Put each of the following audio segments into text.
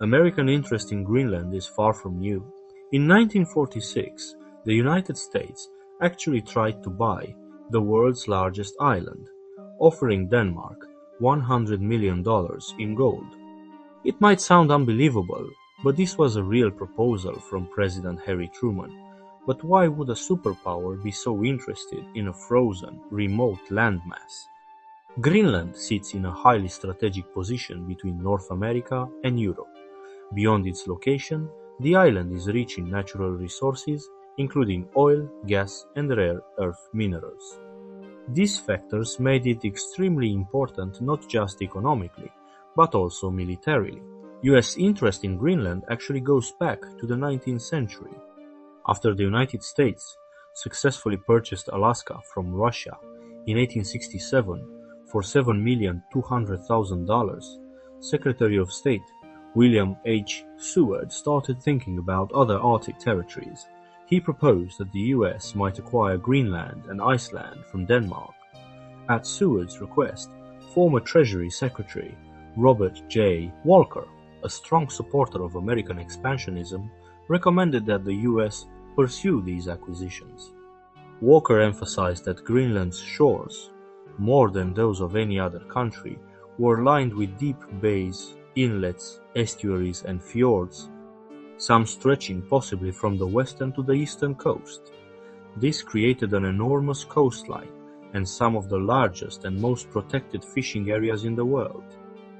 American interest in Greenland is far from new. In 1946, the United States actually tried to buy the world's largest island, offering Denmark $100 million in gold. It might sound unbelievable, but this was a real proposal from President Harry Truman. But why would a superpower be so interested in a frozen, remote landmass? Greenland sits in a highly strategic position between North America and Europe. Beyond its location, the island is rich in natural resources, including oil, gas, and rare earth minerals. These factors made it extremely important not just economically, but also militarily. US interest in Greenland actually goes back to the 19th century. After the United States successfully purchased Alaska from Russia in 1867 for $7,200,000, Secretary of State William H. Seward started thinking about other Arctic territories. He proposed that the US might acquire Greenland and Iceland from Denmark. At Seward's request, former Treasury Secretary Robert J. Walker, a strong supporter of American expansionism, recommended that the US pursue these acquisitions. Walker emphasized that Greenland's shores, more than those of any other country, were lined with deep bays, inlets, estuaries, and fjords, some stretching possibly from the western to the eastern coast. This created an enormous coastline and some of the largest and most protected fishing areas in the world.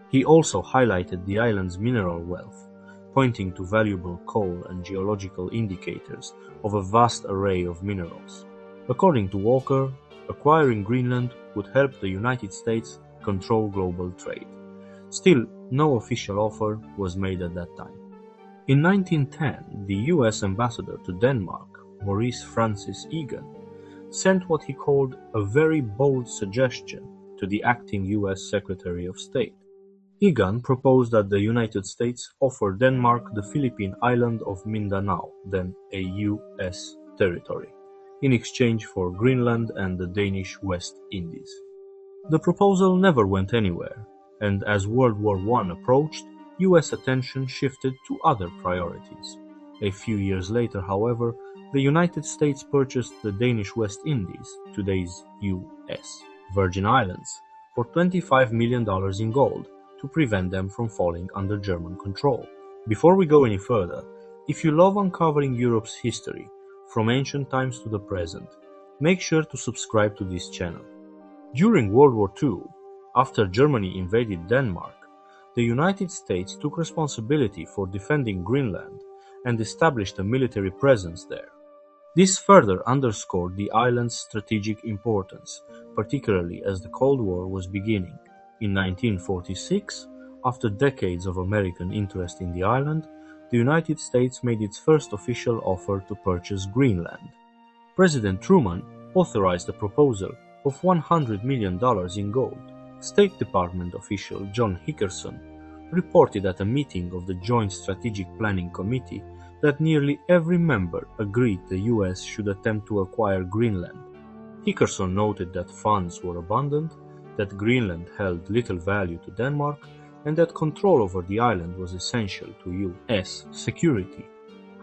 He also highlighted the island's mineral wealth, pointing to valuable coal and geological indicators of a vast array of minerals. According to Walker, acquiring Greenland would help the United States control global trade. Still, no official offer was made at that time. In 1910, the US ambassador to Denmark, Maurice Francis Egan, sent what he called a very bold suggestion to the acting US Secretary of State. Egan proposed that the United States offer Denmark the Philippine island of Mindanao, then a US territory, in exchange for Greenland and the Danish West Indies. The proposal never went anywhere, and as World War I approached, US attention shifted to other priorities. A few years later, however, the United States purchased the Danish West Indies, today's US, Virgin Islands, for $25 million in gold to prevent them from falling under German control. Before we go any further, if you love uncovering Europe's history, from ancient times to the present, make sure to subscribe to this channel. During World War II, after Germany invaded Denmark, the United States took responsibility for defending Greenland and established a military presence there. This further underscored the island's strategic importance, particularly as the Cold War was beginning. In 1946, after decades of American interest in the island, the United States made its first official offer to purchase Greenland. President Truman authorized a proposal of $100 million in gold. State Department official John Hickerson reported at a meeting of the Joint Strategic Planning Committee that nearly every member agreed the US should attempt to acquire Greenland. Hickerson noted that funds were abundant, that Greenland held little value to Denmark, and that control over the island was essential to US security.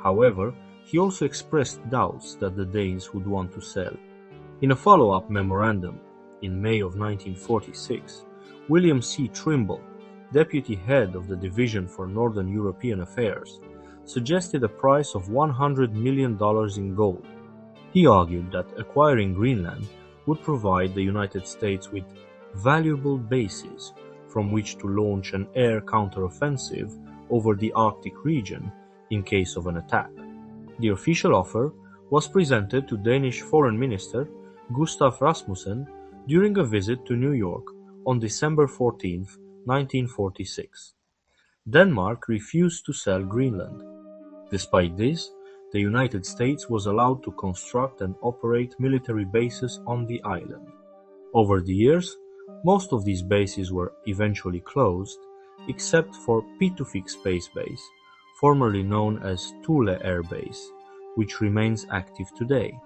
However, he also expressed doubts that the Danes would want to sell. In a follow-up memorandum in May of 1946, William C. Trimble, deputy head of the Division for Northern European Affairs, suggested a price of $100 million in gold. He argued that acquiring Greenland would provide the United States with valuable bases from which to launch an air counteroffensive over the Arctic region in case of an attack. The official offer was presented to Danish Foreign Minister Gustav Rasmussen during a visit to New York on December 14, 1946. Denmark refused to sell Greenland. Despite this, the United States was allowed to construct and operate military bases on the island. Over the years, most of these bases were eventually closed, except for Pitufik Space Base, formerly known as Thule Air Base, which remains active today.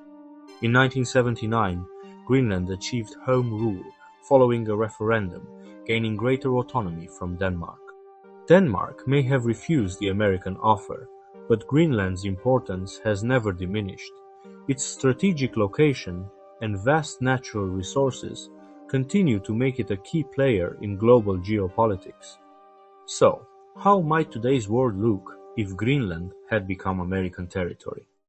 In 1979, Greenland achieved home rule following a referendum, gaining greater autonomy from Denmark. Denmark may have refused the American offer, but Greenland's importance has never diminished. Its strategic location and vast natural resources continue to make it a key player in global geopolitics. So, how might today's world look if Greenland had become American territory?